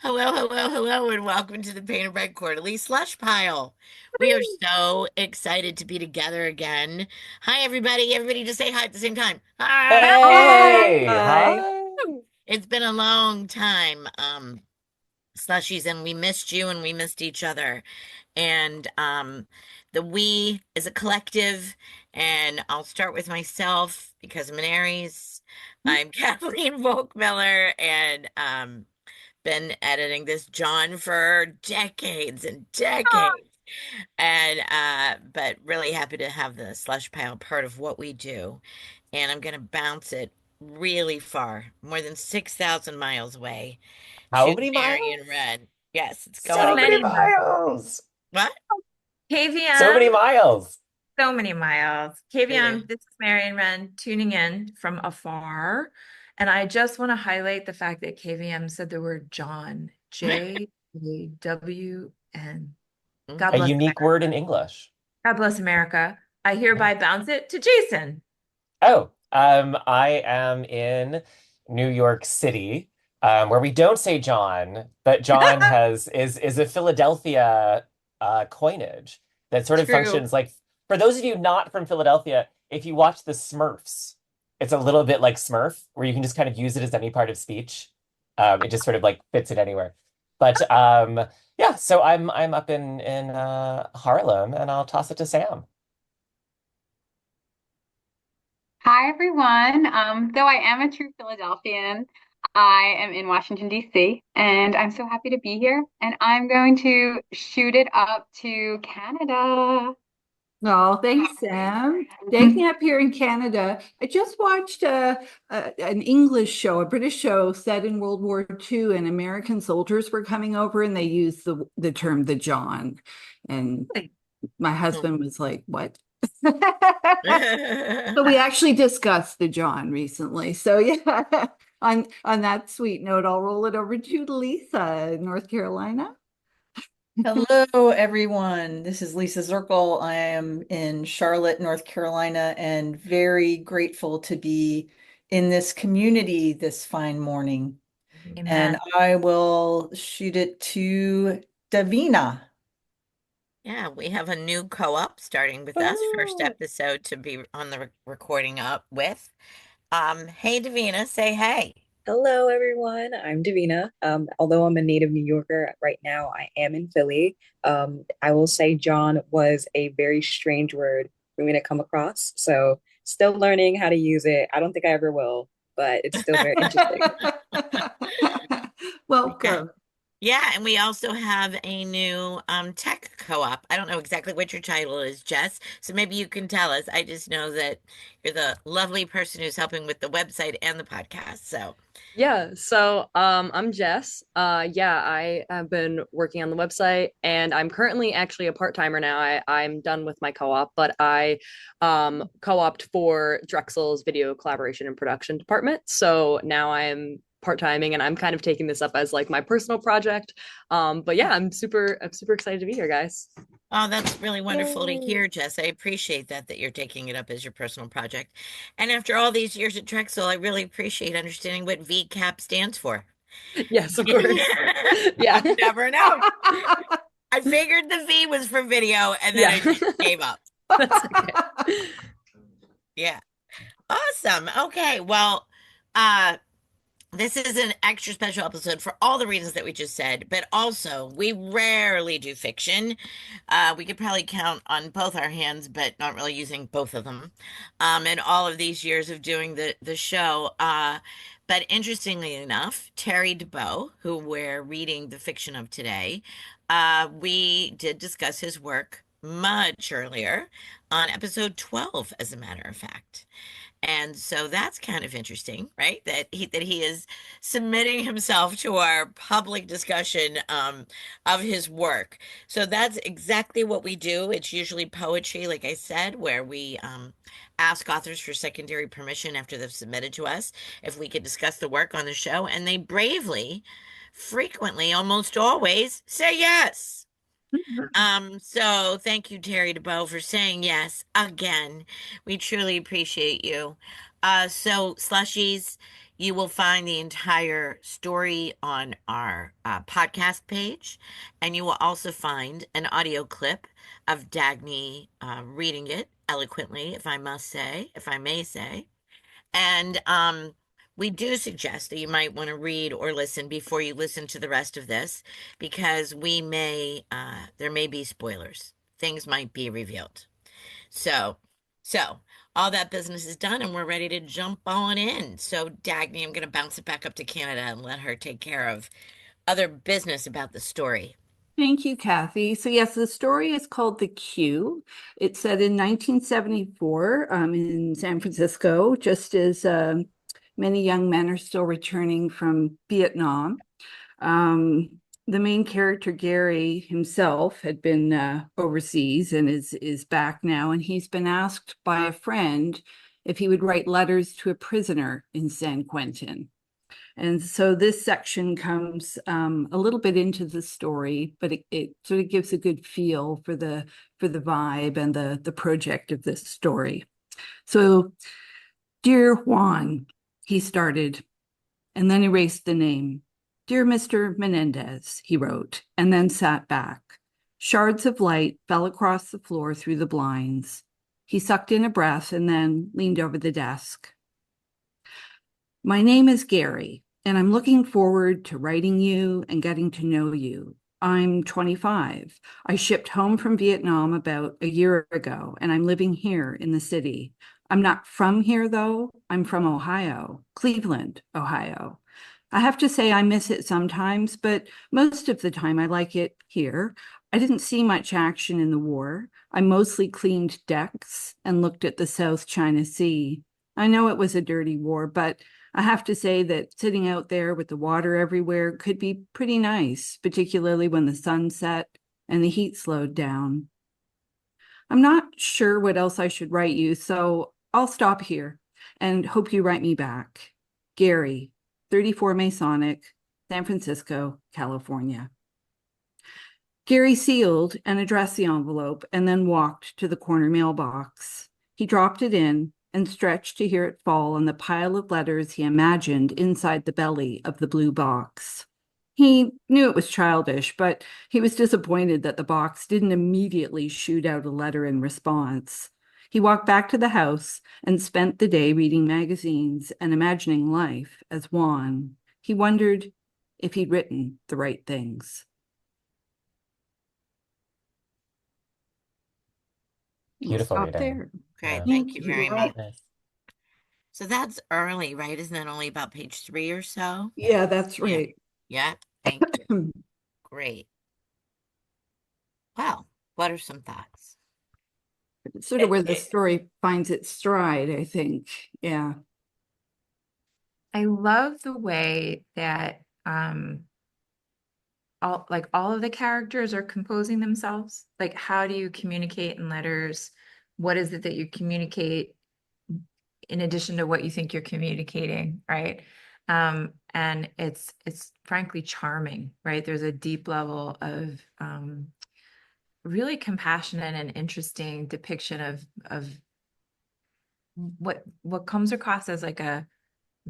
Hello, hello, hello, and welcome to the Painted Bread Quarterly Slush Pile. We are so excited to be together again. Hi, everybody. Everybody just say hi at the same time. Hi. Hey, Hi. hi. It's been a long time, slushies, and we missed you and we missed each other. And the we is a collective, and I'll start with myself because I'm an Aries. I'm Kathleen Volk Miller, and been editing this JAWN for decades and decades. And but really happy to have the slush pile part of what we do. And I'm gonna bounce it really far, more than 6,000 miles away How to many Marion, miles? Wrenn. Yes, it's going So So to many many miles. miles. what? So KVM, many miles. so many miles. Yeah. KVM, this is Marion Wrenn tuning in from afar. And I just want to highlight the fact that KVM said the word John, JAWN. God A Mhm. bless unique America. word in English. God bless America. I Yeah. hereby bounce it to Jason. Oh, I am in New York City, where we don't say John, but John is a Philadelphia coinage that sort of True. functions like for those of you not from Philadelphia, if you watch the Smurfs, it's a little bit like Smurf, where you can just kind of use it as any part of speech. It just sort of like fits it anywhere. But yeah, so I'm up in Harlem, and I'll toss it to Sam. Hi, everyone. Though I am a true Philadelphian, I am in Washington, D.C., and I'm so happy to be here. And I'm going to shoot it up to Canada. Oh, thanks, Sam. Dagne up here in Canada. I just watched an English show, a British show set in World War II, and American soldiers were coming over, and they used the term the John. And my husband was like, "What?" So we actually discussed the John recently. So yeah, on that sweet note, I'll roll it over to Lisa in North Carolina. Hello, everyone. This is Lisa Zerkle. I am in Charlotte, North Carolina, and very grateful to be in this community this fine morning. And Amen. I will shoot it to Davina. Yeah, we have a new co-op starting with us. First Woohoo! episode to be on the recording up with. Hey Davina, say hey. Hello, everyone. I'm Divina. Although I'm a native New Yorker right now, I am in Philly. I will say John was a very strange word for me to come across. So, still learning how to use it. I don't think I ever will, but it's still very interesting. Yeah. Welcome. Yeah, and we also have a new tech co-op. I don't know exactly what your title is, Jess, so maybe you can tell us. I just know that you're the lovely person who's helping with the website and the podcast. So, I'm Jess. Yeah, I have been working on the website and I'm currently actually a part-timer now. I'm done with my co-op, but I co-opted for Drexel's video collaboration and production department. So now I'm part-timing and I'm kind of taking this up as like my personal project. But yeah, I'm super excited to be here, guys. oh, that's really wonderful to Yay. hear, Jess. I appreciate that you're taking it up as your personal project. And after all these years at Drexel, I really appreciate understanding what VCAP stands for. Yes, of course. Yeah. I've never known. I figured the V was for video, and then Yeah. I just gave up. That's okay. Yeah. Awesome. Okay. Well, uh, this is an extra special episode for all the reasons that we just said, but also we rarely do fiction. We could probably count on both our hands, but not really using both of them. In all of these years of doing the show. But interestingly enough, Terry Dubow, who we're reading the fiction of today, we did discuss his work much earlier on episode 12, as a matter of fact. And so that's kind of interesting, right? That he is submitting himself to our public discussion of his work. So that's exactly what we do. It's usually poetry, like I said, where we ask authors for secondary permission after they've submitted to us if we could discuss the work on the show, and they bravely, frequently, almost always say yes. So thank you, Terry DeBow, for saying yes again. We truly appreciate you. So slushies, You will find the entire story on our podcast page, and you will also find an audio clip of Dagne reading it eloquently, if I may say. And we do suggest that you might want to read or listen before you listen to the rest of this, because there may be spoilers. Things might be revealed. So, so all that business is done and we're ready to jump on in. So, Dagne, I'm going to bounce it back up to Canada and let her take care of other business about the story. Thank you, Kathy. So yes, the story is called The Queue. It's set in 1974 in San Francisco, just as many young men are still returning from Vietnam. The main character, Gary himself, had been overseas and is back now, and he's been asked by a friend if he would write letters to a prisoner in San Quentin. And so this section comes a little bit into the story, but it sort of gives a good feel for the vibe and the project of this story. So, dear Juan, he started, and then erased the name. Dear Mr. Menendez, he wrote, and then sat back. Shards of light fell across the floor through the blinds. He sucked in a breath and then leaned over the desk. My name is Gary, and I'm looking forward to writing you and getting to know you. I'm 25. I shipped home from Vietnam about a year ago, and I'm living here in the city. I'm not from here, though. I'm from Ohio, Cleveland, Ohio. I have to say I miss it sometimes, but most of the time I like it here. I didn't see much action in the war. I mostly cleaned decks and looked at the South China Sea. I know it was a dirty war, but I have to say that sitting out there with the water everywhere could be pretty nice, particularly when the sun set and the heat slowed down. I'm not sure what else I should write you, so I'll stop here and hope you write me back. Gary, 34 Masonic, San Francisco, California. Gary sealed and addressed the envelope and then walked to the corner mailbox. He dropped it in and stretched to hear it fall on the pile of letters he imagined inside the belly of the blue box. He knew it was childish, but he was disappointed that the box didn't immediately shoot out a letter in response. He walked back to the house and spent the day reading magazines and imagining life as Juan. He wondered if he'd written the right things. Beautiful Stop reading. there. Okay, Yeah. thank you very much. Nice. So that's early, right? Isn't that only about page 3 or so? Yeah, that's right. Yeah, thank you. Great. Well, what are some thoughts? It's sort of where the story finds its stride, I think. Yeah. I love the way that all of the characters are composing themselves. Like, how do you communicate in letters? What is it that you communicate in addition to what you think you're communicating, right? And it's frankly charming, right? There's a deep level of really compassionate and interesting depiction of what comes across as like a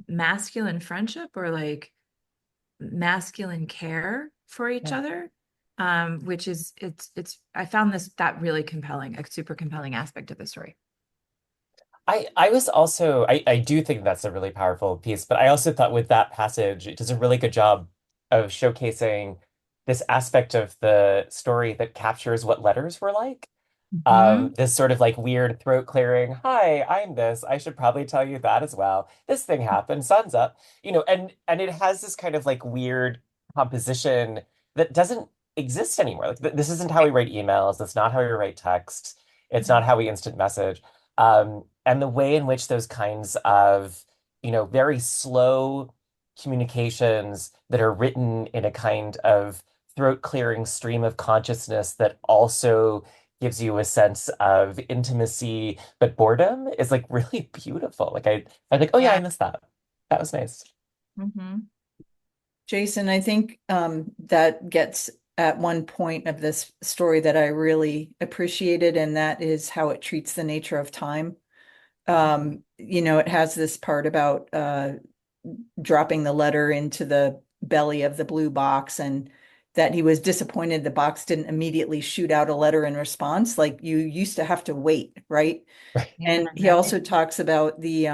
masculine friendship or like masculine care for each other, which is I found that really compelling, a super compelling aspect of the story. I was also I do think that's a really powerful piece, but I also thought with that passage, it does a really good job of showcasing this aspect of the story that captures what letters were like. This sort of like weird throat clearing. Hi, I'm this. I should probably tell you that as well. This thing happened, sun's up. And it has this kind of like weird composition that doesn't exist anymore. Like this isn't how we write emails. That's not how we write texts. It's not how we instant message. And the way in which those kinds of, very slow communications that are written in a kind of throat clearing stream of consciousness that also gives you a sense of intimacy, but boredom is like really beautiful. Like I like, oh yeah, I missed that. That was nice. Mm-hmm. Jason, I think that gets at one point of this story that I really appreciated, and that is how it treats the nature of time. It has this part about dropping the letter into the belly of the blue box, and that he was disappointed the box didn't immediately shoot out a letter in response. Like you used to have to wait, right? Right. And he also talks about the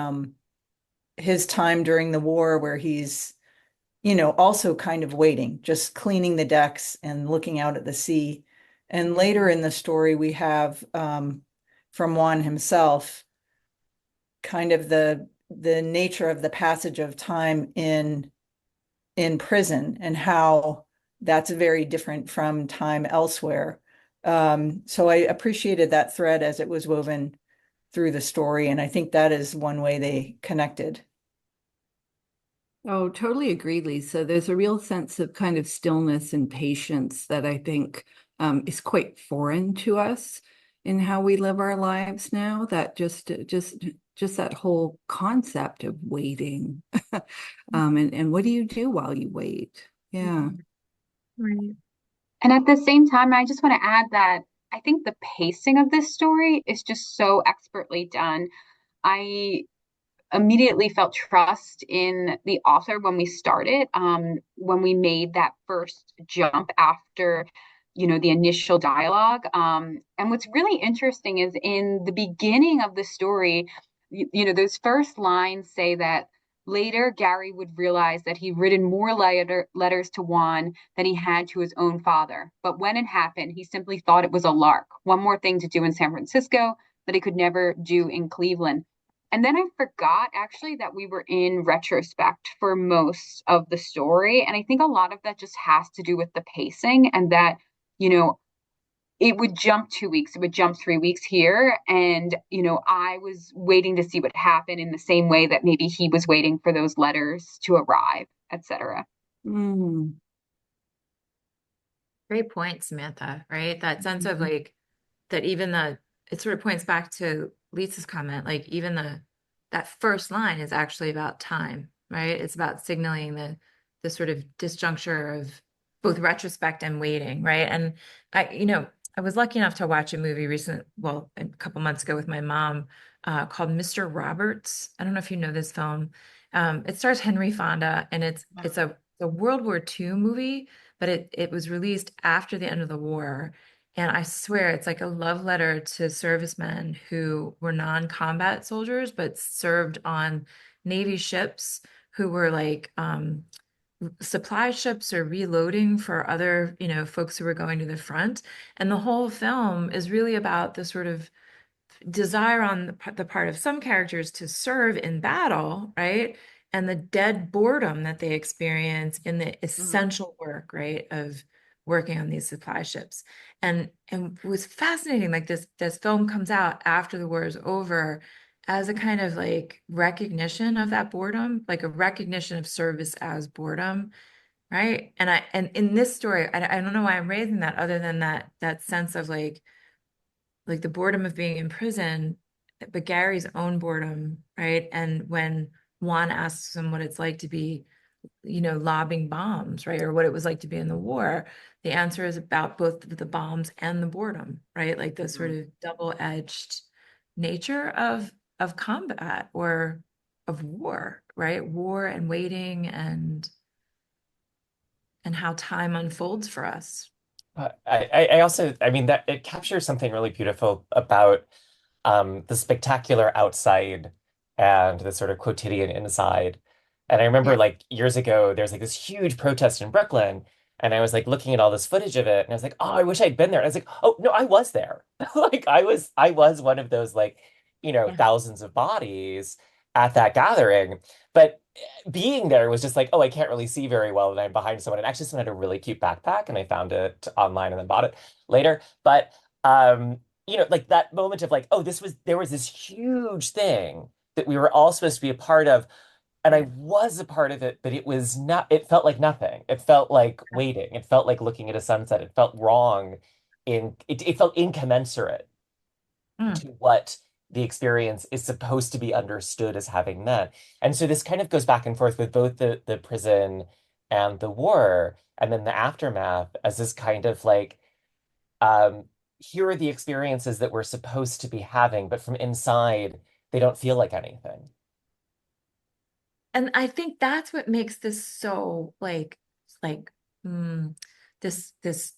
his time during the war where he's, also kind of waiting, just cleaning the decks and looking out at the sea. And later in the story, we have from Juan himself, kind of the nature of the passage of time in prison and how that's very different from time elsewhere. So I appreciated that thread as it was woven through the story, and I think that is one way they connected. Oh, totally agree, Lisa. There's a real sense of kind of stillness and patience that I think is quite foreign to us in how we live our lives now. That just that whole concept of waiting, and what do you do while you wait? Yeah. Right. And at the same time, I just want to add that I think the pacing of this story is just so expertly done. I immediately felt trust in the author when we started, when we made that first jump after, the initial dialogue. And what's really interesting is in the beginning of the story, those first lines say that later Gary would realize that he'd written more letters to Juan than he had to his own father. But when it happened, he simply thought it was a lark, one more thing to do in San Francisco that he could never do in Cleveland. And then I forgot actually that we were in retrospect for most of the story. And I think a lot of that just has to do with the pacing and that, you know, it would jump 2 weeks, it would jump 3 weeks here. And, I was waiting to see what happened in the same way that maybe he was waiting for those letters to arrive, etc. Mm. Great point, Samantha, right? That sense of like that it sort of points back to Lisa's comment, like even that first line is actually about time, right? It's about signaling the sort of disjuncture of both retrospect and waiting, right? And I was lucky enough to watch a movie a couple months ago with my mom, called Mr. Roberts. I don't know if you know this film. It stars Henry Fonda, and it's a World War II movie, but it was released after the end of the war. And I swear it's like a love letter to servicemen who were non-combat soldiers, but served on Navy ships who were like supply ships or reloading for other, folks who were going to the front. And the whole film is really about the sort of desire on the part of some characters to serve in battle, right? And the dead boredom that they experience in the essential work, right, of working on these supply ships. And it was fascinating. Like this film comes out after the war is over as a kind of like recognition of that boredom, like a recognition of service as boredom, right? And in this story, I don't know why I'm raising that other than that sense of like the boredom of being in prison, but Gary's own boredom, right? And when Juan asks him what it's like to be, lobbing bombs, right? Or what it was like to be in the war, the answer is about both the bombs and the boredom, right? Like the sort of double-edged nature of combat or of war, right? War and waiting and how time unfolds for us. I also, I mean, that it captures something really beautiful about the spectacular outside and the sort of quotidian inside. And I remember Yeah. like years ago, there's like this huge protest in Brooklyn, and I was like looking at all this footage of it, and I was like, oh, I wish I'd been there. And I was like, oh no, I was there. Like I was one of those like, Yeah. thousands of bodies at that gathering. But being there was just like, oh, I can't really see very well, and I'm behind someone. And actually, someone had a really cute backpack, and I found it online and then bought it later. But like that moment of like, oh, there was this huge thing that we were all supposed to be a part of, and I was a part of it, but it was not, it felt like nothing. It felt like waiting. It felt like looking at a sunset. It felt wrong it felt incommensurate Mm. to what the experience is supposed to be understood as having meant. And so this kind of goes back and forth with both the prison and the war, and then the aftermath as this kind of like, um, here are the experiences that we're supposed to be having, but from inside, they don't feel like anything. and I think that's what makes this so like mm, this this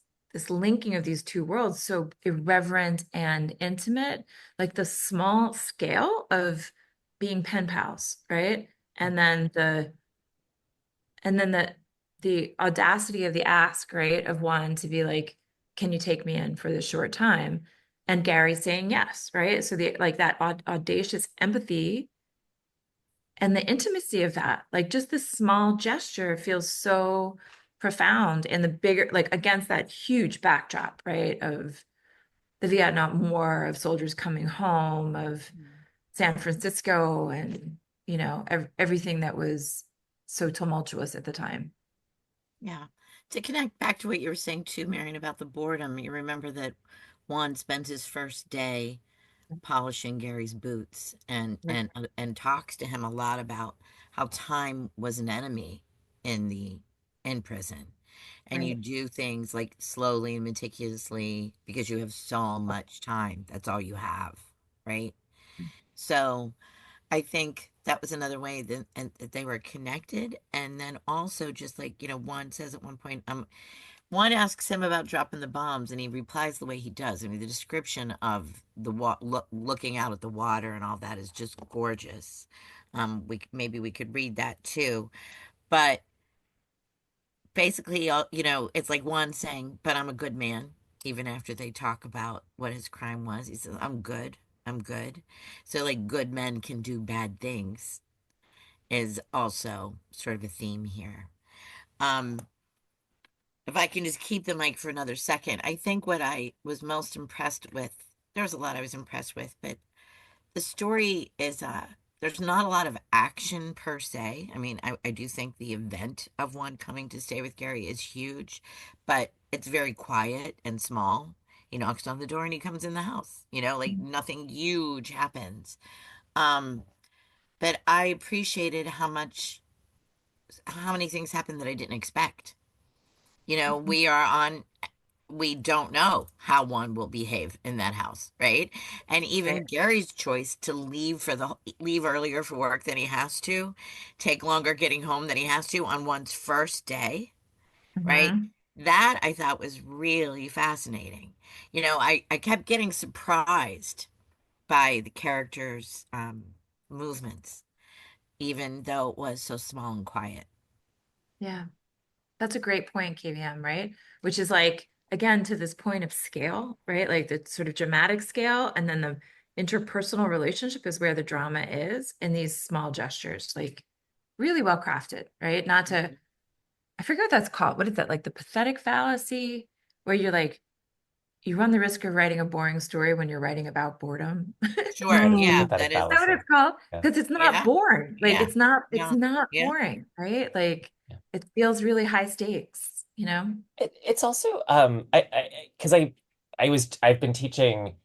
linking of these two worlds so irreverent and intimate, like the small scale of being pen pals, right? And then the audacity of the ask, right, of one to be like, can you take me in for this short time? And Gary saying yes, right? So the like that audacious empathy and the intimacy of that, like just this small gesture feels so profound in the bigger, like against that huge backdrop, right, of the Vietnam War, of soldiers coming home, of San Francisco, and everything that was so tumultuous at the time. Yeah. To connect back to what you were saying too, Marion, about the boredom, you remember that Juan spends his first day polishing Gary's boots Right. and talks to him a lot about how time was an enemy in the in prison. And you Right. do things like slowly and meticulously because you have so much time. That's all you have, right? So I think that was another way that they were connected. And then also just like, one says at one point, one asks him about dropping the bombs, and he replies the way he does. I mean, the description of looking out at the water and all that is just gorgeous. Maybe we could read that too, but basically, it's like one saying, "But I'm a good man." Even after they talk about what his crime was, he says, "I'm good. I'm good." So, like, good men can do bad things is also sort of a theme here. Um, if I can just keep the mic for another second, I think what I was most impressed with, there was a lot I was impressed with, but the story is there's not a lot of action per se. I mean, I do think the event of one coming to stay with Gary is huge, but it's very quiet and small. He knocks on the door and he comes in the house. Like nothing huge happens. Um, but I appreciated how many things happened that I didn't expect. We don't know how one will behave in that house, right? And even Right. Gary's choice to leave earlier for work than he has to, take longer getting home than he has to on one's first day, right? Mhm. That I thought was really fascinating. I kept getting surprised by the characters' movements, even though it was so small and quiet. Yeah. That's a great point, KVM, right? Which is like, again, to this point of scale, right? Like the sort of dramatic scale, and then the interpersonal relationship is where the drama is in these small gestures, like really well crafted, right? Not to, Mhm. I forget what that's called. What is that? Like the pathetic fallacy, where you're like, you run the risk of writing a boring story when you're writing about boredom. Sure, Right. yeah, Mm. Pathetic that is, That what fallacy. it's called? Yeah. Because it's not yeah, boring. Like yeah, it's no, not yeah. boring, right? Like Yeah. it feels really high stakes, you know? It's also because I've been teaching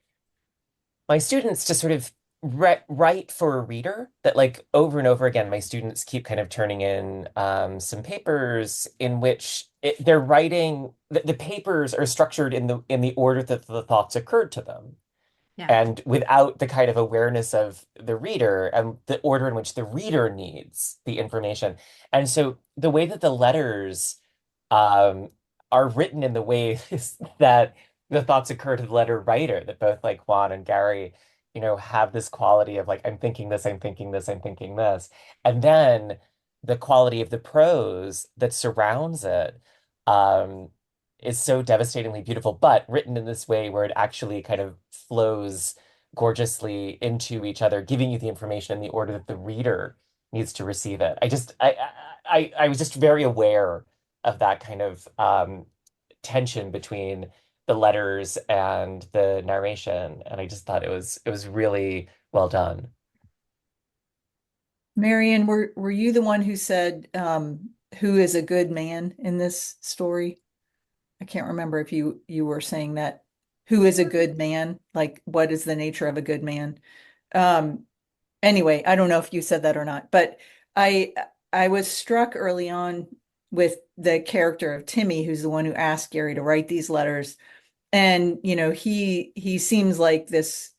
my students to sort of write for a reader, that like over and over again my students keep kind of turning in some papers in which they're writing the papers are structured in the order that the thoughts occurred to them, Yeah. and without the kind of awareness of the reader and the order in which the reader needs the information. And so the way that the letters um, are written in the ways that the thoughts occur to the letter writer, that both like Juan and Gary, have this quality of like, I'm thinking this, I'm thinking this, I'm thinking this. And then the quality of the prose that surrounds it um, is so devastatingly beautiful, but written in this way where it actually kind of flows gorgeously into each other, giving you the information in the order that the reader needs to receive it. I was just very aware of that kind of tension between the letters and the narration, and I just thought it was really well done. Marion, were you the one who said who is a good man in this story? I can't remember if you were saying that. Who is a good man? Like, what is the nature of a good man? Um, anyway, I don't know if you said that or not, but I I was struck early on with the character of Timmy, who's the one who asked Gary to write these letters. And he seems like this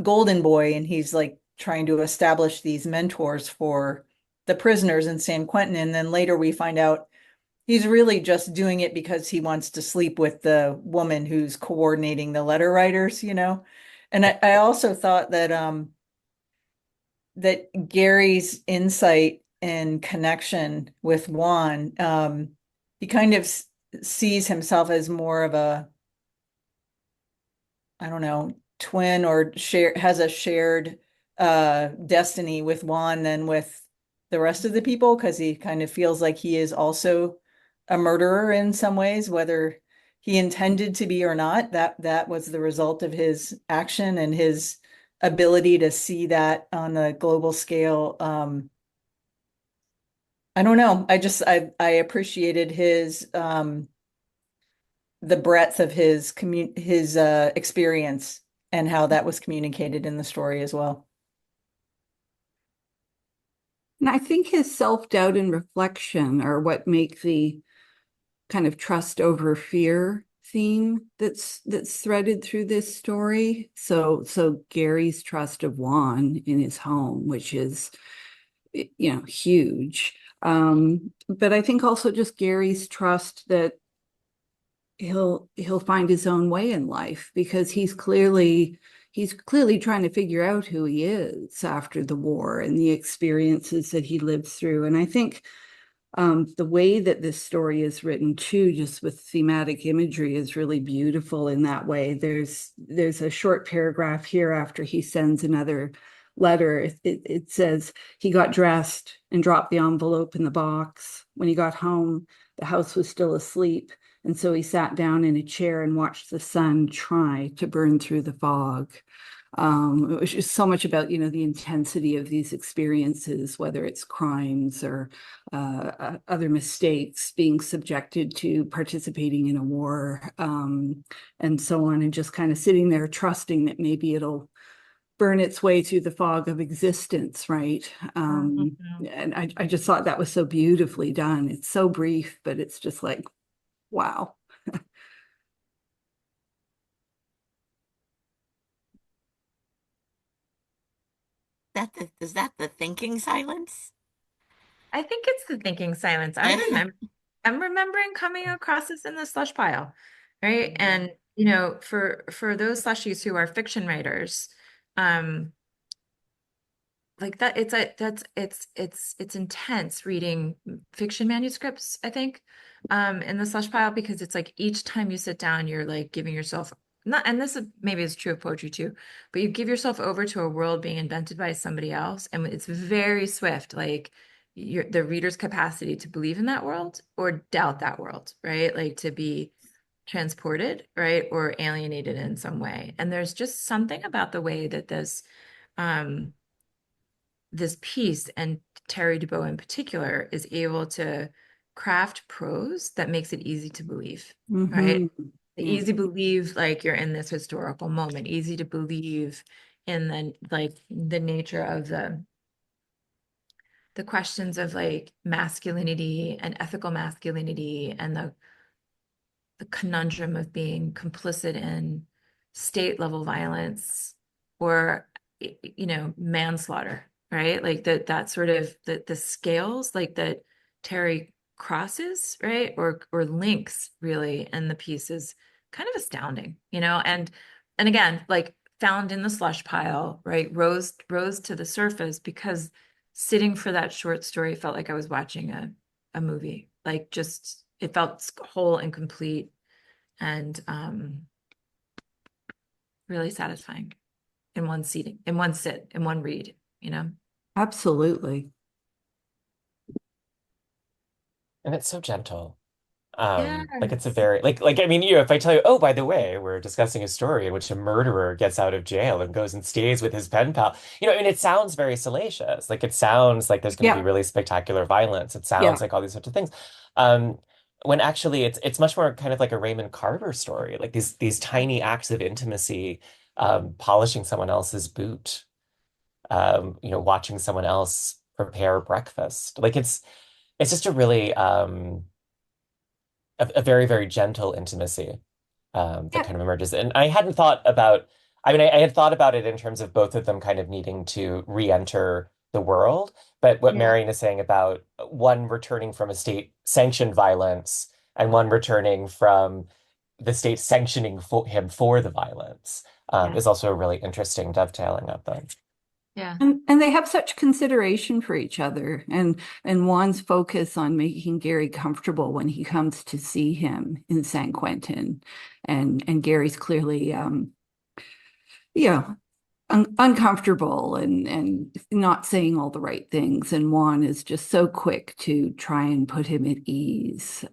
golden boy, and he's like trying to establish these mentors for the prisoners in San Quentin. And then later we find out he's really just doing it because he wants to sleep with the woman who's coordinating the letter writers, you know. And I also thought that that Gary's insight and connection with Juan, he kind of sees himself as more of a, I don't know, twin or has a shared destiny with Juan than with the rest of the people, because he kind of feels like he is also a murderer in some ways, whether he intended to be or not. That was the result of his action and his ability to see that on a global scale. I don't know. I appreciated his the breadth of his experience and how that was communicated in the story as well. And I think his self-doubt and reflection are what make the kind of trust over fear theme that's threaded through this story. So Gary's trust of Juan in his home, which is, you know, huge. But I think also just Gary's trust that he'll find his own way in life, because he's clearly trying to figure out who he is after the war and the experiences that he lived through. And I think the way that this story is written too, just with thematic imagery, is really beautiful in that way. There's a short paragraph here after he sends another letter. It says he got dressed and dropped the envelope in the box. When he got home, the house was still asleep. And so he sat down in a chair and watched the sun try to burn through the fog. It was just so much about, you know, the intensity of these experiences, whether it's crimes or other mistakes, being subjected to participating in a war, and so on, and just kind of sitting there trusting that maybe it'll burn its way through the fog of existence, right? And I just thought that was so beautifully done. It's so brief, but it's just like, wow. Is that the thinking silence? I think it's the thinking silence. I'm remembering coming across this in the slush pile, right? And you know, for those slushies who are fiction writers, like that, it's intense reading fiction manuscripts, I think, in the slush pile, because it's like each time you sit down, you're like giving yourself not, and this is maybe is true of poetry too, but you give yourself over to a world being invented by somebody else, and it's very swift, like the reader's capacity to believe in that world or doubt that world, right? Like to be transported, right, or alienated in some way. And there's just something about the way that um this piece, and Terry Dubow in particular, is able to craft prose that makes it easy to believe, right? Easy to believe like you're in this historical moment, easy to believe in the nature of the questions of like masculinity and ethical masculinity, and the conundrum of being complicit in state level violence or, you know, manslaughter, right? Like that sort of the scales like that Terry crosses, right? Or links really, and the piece is kind of astounding, you know, and again, like found in the slush pile, right? Rose to the surface because sitting for that short story felt like I was watching a movie. Like just it felt whole and complete and really satisfying in one seating, in one sit, in one read, you know? Absolutely. And it's so gentle. Like it's a Yes. very like I mean, you know, if I tell you, oh, by the way, we're discussing a story in which a murderer gets out of jail and goes and stays with his pen pal, you know, I mean, it sounds very salacious. Like it sounds like there's going to be Yeah. really spectacular violence. It Yeah. sounds like all these sorts of things. Um, when actually it's much more kind of like a Raymond Carver story, like these tiny acts of intimacy, polishing someone else's boot, you know, watching someone else prepare breakfast. Like it's just a really a very, very gentle intimacy that Yeah. kind of emerges. And I hadn't thought about, I mean, I had thought about it in terms of both of them kind of needing to re-enter the world. But what Yeah. Marion is saying about one returning from a state-sanctioned violence and one returning from the state sanctioning him for the violence Yeah. is also a really interesting dovetailing of them. Yeah. And they have such consideration for each other, and Juan's focus on making Gary comfortable when he comes to see him in San Quentin, and Gary's clearly you know uncomfortable and not saying all the right things, and Juan is just so quick to try and put him at ease.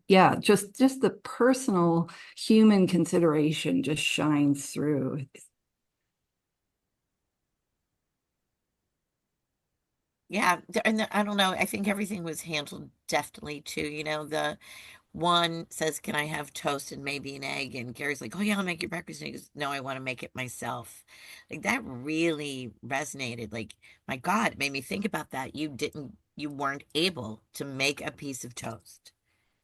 Yeah, just the personal human consideration just shines through. Yeah, I don't know. I think everything was handled deftly too. The one says, "Can I have toast and maybe an egg?" And Gary's like, "Oh yeah, I'll make you breakfast." And he goes, "No, I want to make it myself." Like that really resonated. Like, my God, it made me think about that. You weren't able to make a piece of toast.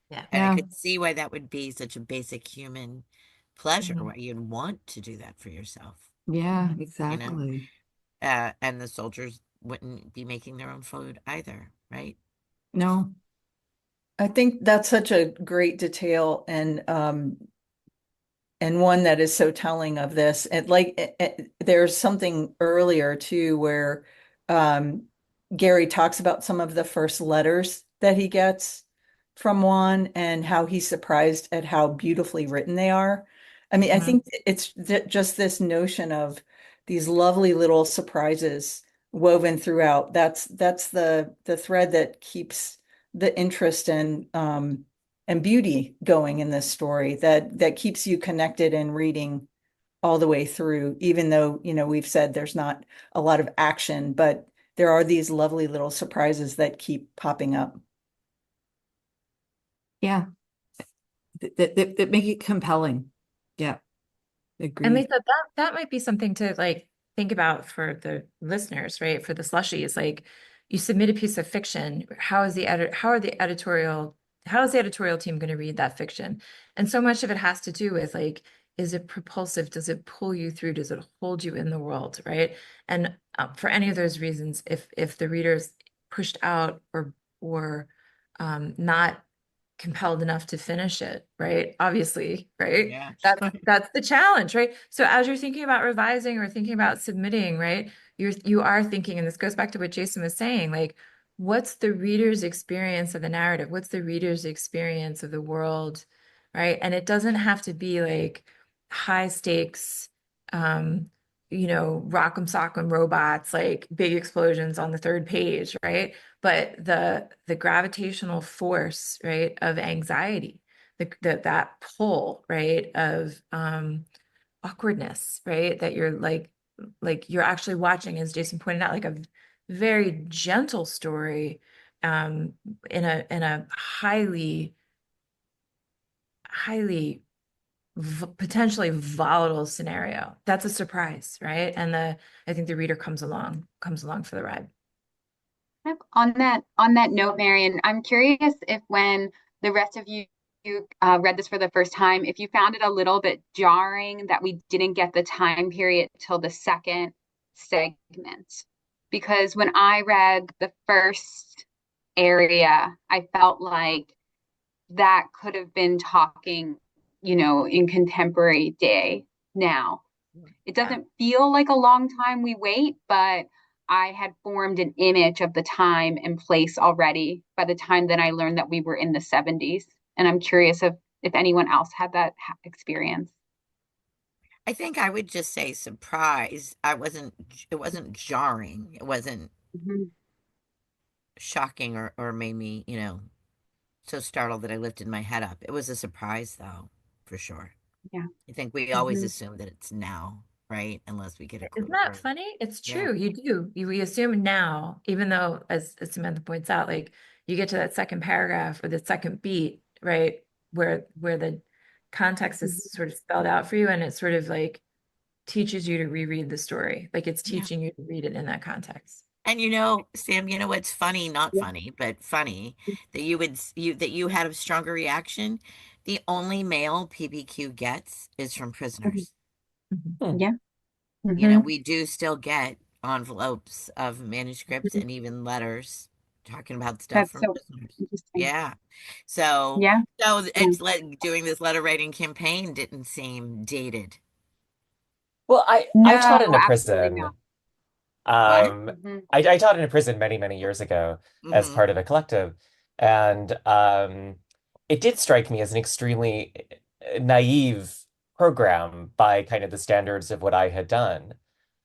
Yeah. And I Yeah, could see why that would be such a basic human pleasure, Mhm. why you'd want to do that for yourself, yeah, Mhm. you know? exactly. And the soldiers wouldn't be making their own food either, right? No. I think that's such a great detail and one that is so telling of this. And there's something earlier too where um, Gary talks about some of the first letters that he gets from Juan and how he's surprised at how beautifully written they are. I mean, I Mhm. think it's just this notion of these lovely little surprises woven throughout. That's the thread that keeps the interest and beauty going in this story that keeps you connected and reading all the way through, even though, we've said there's not a lot of action, but there are these lovely little surprises that keep popping up. Yeah, that make it compelling. Yeah, And agreed. Lisa, that might be something to like think about for the listeners, right? For the slushies, like you submit a piece of fiction. How is the editorial team going to read that fiction? And so much of it has to do with like, is it propulsive? Does it pull you through? Does it hold you in the world, right? And for any of those reasons, if the reader's pushed out or not compelled enough to finish it, right? Obviously, right? Yeah. That's the challenge, right? So as you're thinking about revising or thinking about submitting, right? You are thinking, and this goes back to what Jason was saying, like, what's the reader's experience of the narrative? What's the reader's experience of the world, right? And it doesn't have to be like high stakes, um, rock'em sock'em robots, like big explosions on the third page, right? But the gravitational force, right, of anxiety, that pull, right, of awkwardness, right, that you're like you're actually watching, as Jason pointed out, like a very gentle story in a highly potentially volatile scenario. That's a surprise, right? And I think the reader comes along for the ride. On that note, Marion, I'm curious if when the rest of you read this for the first time, if you found it a little bit jarring that we didn't get the time period till the second segment. Because when I read the first area, I felt like that could have been talking, in contemporary day now. It Yeah. doesn't feel like a long time we wait, but I had formed an image of the time and place already by the time that I learned that we were in the 70s. And I'm curious if anyone else had that experience. I think I would just say surprise. It wasn't jarring. It wasn't Mhm. shocking or made me, so startled that I lifted my head up. It was a surprise though, for sure. Yeah. I think we always Mhm. assume that it's now, right? Unless we get a Isn't clue that or funny? It's yeah. true. You do. We assume now, even though, as Samantha points out, like you get to that second paragraph or the second beat, right, where the context is sort of spelled out for you, and it sort of like teaches you to reread the story. Like it's Yeah. teaching you to read it in that context. And Sam, what's funny, not Yeah. funny, but funny that you had a stronger reaction. The only mail PBQ gets is from Mhm. prisoners. Mhm. Hmm. Yeah. You know, Mhm. we do still get envelopes of manuscripts and even letters talking about stuff That's from so prisoners. interesting. Yeah. So, Yeah. so Yeah. it's like doing this letter writing campaign didn't seem dated. Well, I No, taught in a absolutely prison. not. What? Hmm. I taught in a prison many, many years ago as Hmm. part of a collective. And it did strike me as an extremely naive program by kind of the standards of what I had done.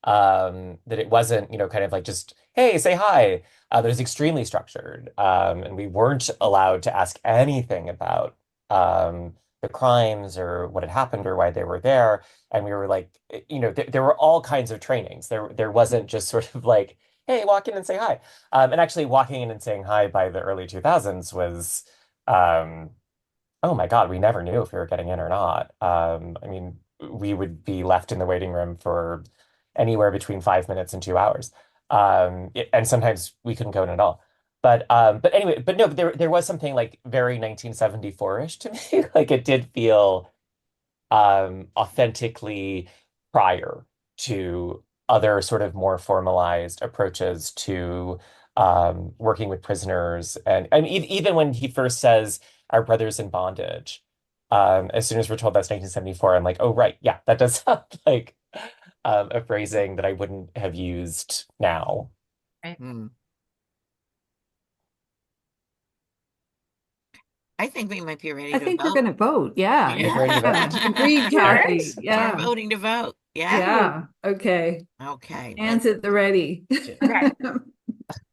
That it wasn't, kind of like just, hey, say hi. That was extremely structured. And we weren't allowed to ask anything about the crimes or what had happened or why they were there. And we were like, there were all kinds of trainings. There wasn't just sort of like, hey, walk in and say hi. And actually walking in and saying hi by the early 2000s was, um, oh my God, we never knew if we were getting in or not. I mean, we would be left in the waiting room for anywhere between 5 minutes and 2 hours. And sometimes we couldn't go in at all. But anyway, but no, but there was something like very 1974-ish to me. Like it did feel authentically prior to other sort of more formalized approaches to working with prisoners. And even when he first says our brothers in bondage, as soon as we're told that's 1974, I'm like, oh, right. Yeah, that does sound like a phrasing that I wouldn't have used now. Right. Hmm. I think we might be ready I to think we're vote. going to vote. Yeah. We're ready to vote. Yeah. Agreed, All Kathy. right. We're Yeah. voting to vote. Yeah. Yeah. Okay. Okay. Hands at the ready. Okay.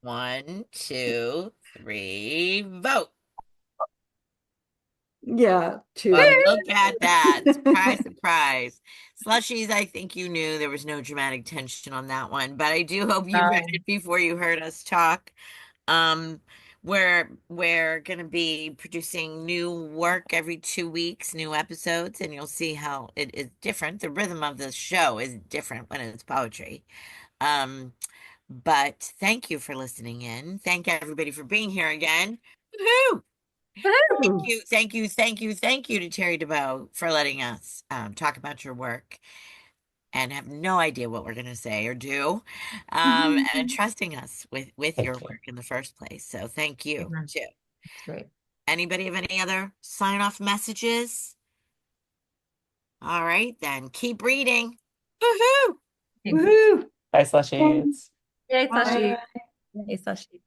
One, two, three, vote. Yeah, Well, two. look at that. Surprise, surprise. Slushies, I think you knew there was no dramatic tension on that one, but I do hope you read it before you heard us talk. Um, we're gonna be producing new work every 2 weeks, new episodes, and you'll see how it is different. The rhythm of the show is different when it's poetry. Um, but thank you for listening in. Thank everybody for being here again. Woohoo! Thank Woo. you, thank you, thank you, thank you to Terry Dubow for letting us talk about your work and have no idea what we're going to say or do, and trusting us with your Thank you. work in the first place. So thank you Amen. too. That's great. Anybody have any other sign off messages? All right, then keep reading. Woohoo! Woohoo. Bye, slushies. Yay, Bye. Sashi. Yay, Sashi.